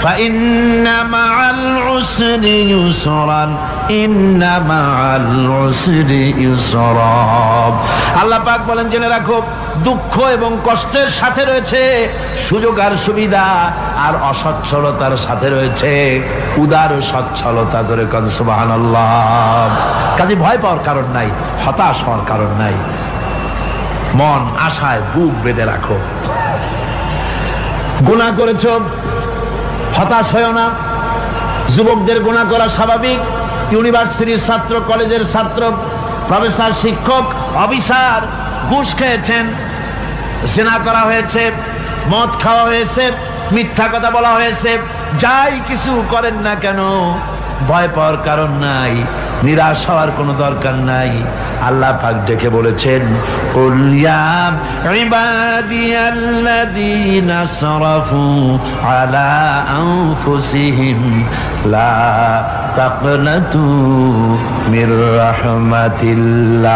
فإن مع العسر يسرا إن مع العسر يسرا আল্লাহ পাক বলেন জেনে রাখো দুঃখ এবং কষ্টের সাথে রয়েছে সুযোগ আর সুবিধা, আর অসচ্ছলতার সাথে রয়েছে উদার সচ্ছলতা। জোরে কোন সুবহানাল্লাহ। কাজে ভয় পাওয়ার কারণ নাই, হতাশ হওয়ার কারণ নাই, মন আশায় বুক বেঁধে রাখো। গুনাহ করেছো, হতাশ হয়ো না। যুবকদের গুনাহ করা স্বাভাবিক। ইউনিভার্সিটির ছাত্র, কলেজের ছাত্র, প্রফেসর, শিক্ষক, অফিসার ঘুষ খেয়েছেন, জিনা করা হয়েছে, মদ খাওয়া হয়েছে, মিথ্যা কথা বলা হয়েছে, যাই কিছু করেন না কেন ভয় পাওয়ার কারণ নাই, নিরাশ হওয়ার কোনো দরকার নাই। আল্লাহ পাক ডেকে বলেছেন, কুল ইয়া ইবাদিয়াল্লাযীনা আসরাফু আলা আনফুসিহিম লা তাকনাতু মির রাহমাতিল্লাহ।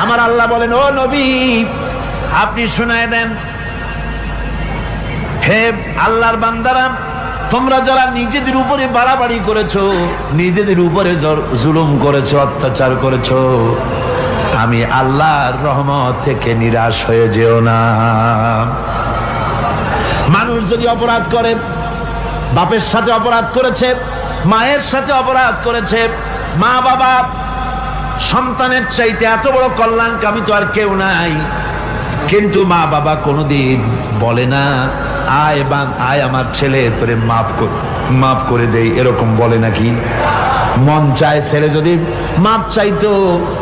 আমার আল্লাহ বলেন, ও নবী আপনি শোনায় দেন, হে আল্লাহর বান্দারা, তোমরা যারা নিজেদের উপরে বাড়াবাড়ি করেছো, নিজেদের উপরে জুলুম করেছো, অত্যাচার করেছো, আমি আল্লাহর রহমত থেকে নিরাশ হয়ে যেও না। মানুষ যদি অপরাধ করে, বাপের সাথে অপরাধ করেছে, মায়ের সাথে অপরাধ করেছে, মা বাবা সন্তানের চাইতে এত বড় কল্যাণকামী তো আর কেউ নাই, কিন্তু মা বাবা কোনোদিন বলে না আয় আমার ছেলে তোরে মাফ করে দেই, এরকম বলে নাকি? মন চায় ছেলে যদি মাপ চাইতো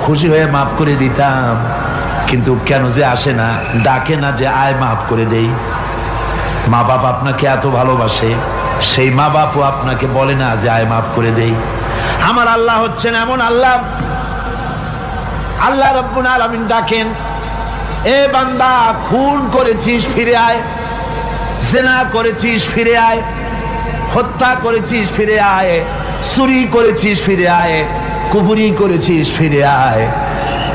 খুশি হয়ে মাফ করে দিতাম, কিন্তু কেন যে আসে না, ডাকে না যে আয় মাফ করে দেই। মা বাপ আপনাকে এত ভালোবাসে, সেই মা বাপও আপনাকে বলে না যে আয় মাফ করে দেই। আমার আল্লাহ হচ্ছেন এমন আল্লাহ, আল্লাহ রাব্বুল আলামিন ডাকেন, এ বান্দা খুন করেছিস ফিরে আয়, জিনা করেছিস ফিরে আয়, হত্যা করেছিস ফিরে আয়, চুরি করেছিস ফিরে আয়, কুফরি করেছিস ফিরে আয়,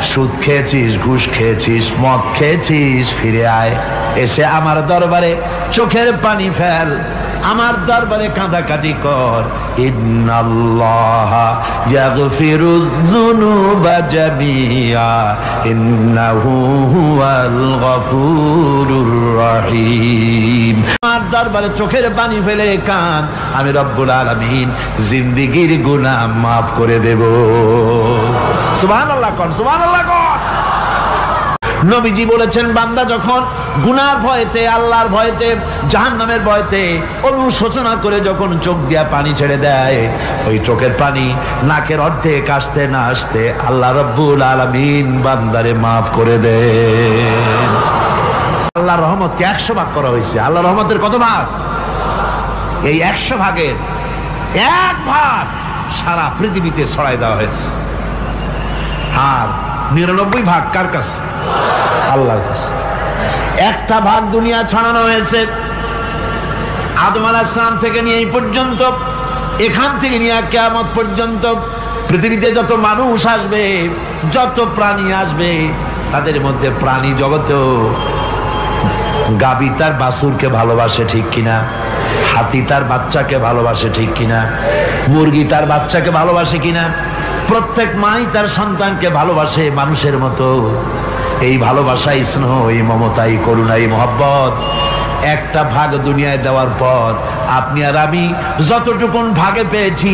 সুদ খেয়েছিস, ঘুষ খেয়েছিস, মদ খেয়েছিস ফিরে আয়, এসে আমার দরবারে চোখের পানি ফেল, আমার দরবারে কাঁদাকাটি কর। ইন্নাল্লাহা ইয়াগফিরুয যুনুবা জামিআ ইন্নাহু হুয়াল গফুরুর রহিম। আমার দরবারে চোখের পানি ফেলে কাঁদ, আমি রব্বুল আলামিন জিন্দেগীর গুনাহ মাফ করে দেব। সুবহানাল্লাহ কোন, সুবহানাল্লাহ কোন। নবীজি বলেছেন, বান্দা যখন গুনার ভয়তে, আল্লাহর ভয়তে, জাহান্নামের ভয়তে অনুশোচনা করে যখন চোখ দিয়া পানি ছেড়ে দেয়, ওই চোখের পানি নাকের অর্ধেক আসতে না আসতে আল্লাহ রাব্বুল আলামিন বান্দারে মাফ করে দেন। আল্লাহর রহমতকে 100 ভাগ করা হয়েছে। আল্লাহর রহমতের কত ভাগ? এই 100 ভাগের 1 ভাগ সারা পৃথিবীতে ছড়াই দেওয়া হয়েছে, আর 99 ভাগ কার কাছে? আল্লাহর কাছে। 1টা ভাগ দুনিয়া ছড়ানো হয়েছে আদম আলাইহিস সালাম থেকে নিয়ে এই পর্যন্ত, এখান থেকে নিয়ে কিয়ামত পর্যন্ত পৃথিবীতে যত মানুষ আসবে, যত প্রাণী আসবে, তাদের মধ্যে প্রাণী জগতেও গাবি তার বাছুরকে ভালোবাসে ঠিক কিনা, হাতি তার বাচ্চাকে ভালোবাসে ঠিক কিনা, মুরগি তার বাচ্চাকে ভালোবাসে কিনা, প্রত্যেক মাই তার সন্তানকে ভালোবাসে মানুষের মতো। এই ভালোবাসা, স্নেহ, এই মমতা, এই করুণা, এই মহব্বত 1টা ভাগ দুনিয়ায় দেওয়ার পর আপনি আর আমি যতটুকুন ভাগে পেয়েছি,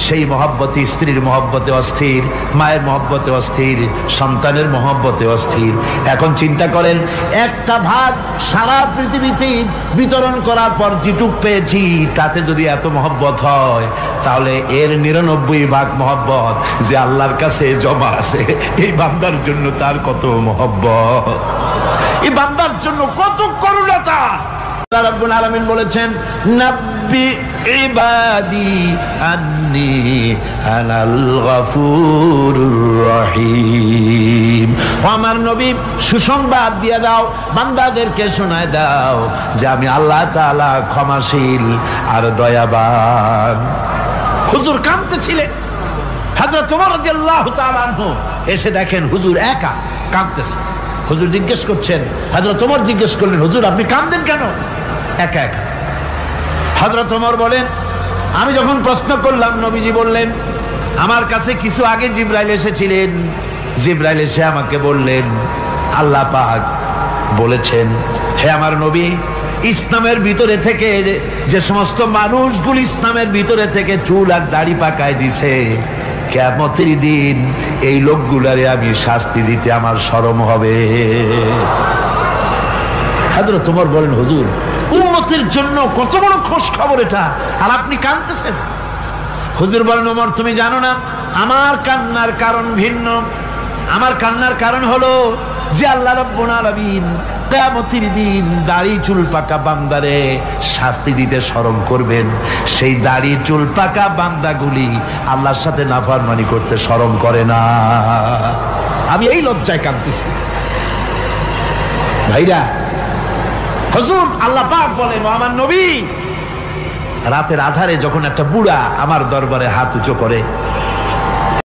সেই মহব্বতে, স্ত্রীর মহব্বতে অস্থির, মায়ের মহব্বতে অস্থির, সন্তানের মহব্বতে অস্থির। এখন চিন্তা করেন, 1টা ভাগ সারা পৃথিবীতে বিতরণ করার পর যেটুক পেয়েছি, তাতে যদি এত মহব্বত হয়, তাহলে এর 99 ভাগ মহব্বত যে আল্লাহর কাছে জমা আছে, এই বান্দার জন্য তার কত মহব্বত, এই বান্দার জন্য কত করুণা তার। আল্লাহ রাব্বুল আলামিন বলেছেন, নাব্বি ইবাদি আন্নী আনাল গফুরুর রহিম। আমার নবী সুসংবাদ দিয়ে দাও, বান্দাদেরকে শোনায় দাও যে আমি আল্লাহ তাআলা ক্ষমাশীল আর দয়াবান। হুজুর কাঁদতেছিলেন, হযরত ওমর রাদিয়াল্লাহু তাআলা আনহু এসে দেখেন হুজুর একা কাঁদতেছে। হুজুর জিজ্ঞেস করছেন, হযরত ওমর জিজ্ঞেস করলেন, হুজুর আপনি কাঁদেন কেন একা একা? হযরত ওমর বলেন, আমি যখন প্রশ্ন করলাম নবীজি বললেন, আমার কাছে কিছু আগে জিবরাইল এসেছিলেন। জিবরাইল এসে আমাকে বললেন, আল্লাহ পাক বলেছেন, হে আমার নবী, ইসলামের ভিতরে থেকে যে সমস্ত মানুষগুলো ইসলামের ভিতরে থেকে চুল আর দাড়ি পাকায় দিছে, কিয়ামতের দিন এই লোকগুলারে আমি শাস্তি দিতে আমার শরম হবে। হযরত ওমর বলেন, হুজুর, উম্মতের জন্য কত বড় খোশ খবর এটা, আর আপনি কাঁদতেছেন। হুজুর বলেন, ওমর, তুমি জানো না আমার কান্নার কারণ ভিন্ন। আমার কান্নার কারণ হলো যে আল্লাহ রাব্বুল আলামিন কিয়ামতের দিন দাড়ি চুল পাকা বান্দারে শাস্তি দিতে শরম করবেন। সেই দাড়ি চুল পাকা বান্দাগুলি আল্লাহর সাথে নাফরমানি করতে শরম করে না। আমি এই লজ্জায় কাঁদতেছি। ভাইরা, হুজুর, আল্লাহ পাক বলেন, ও আমার নবী, রাতের আধারে যখন একটা বুড়া আমার দরবারে হাত উঁচু করে,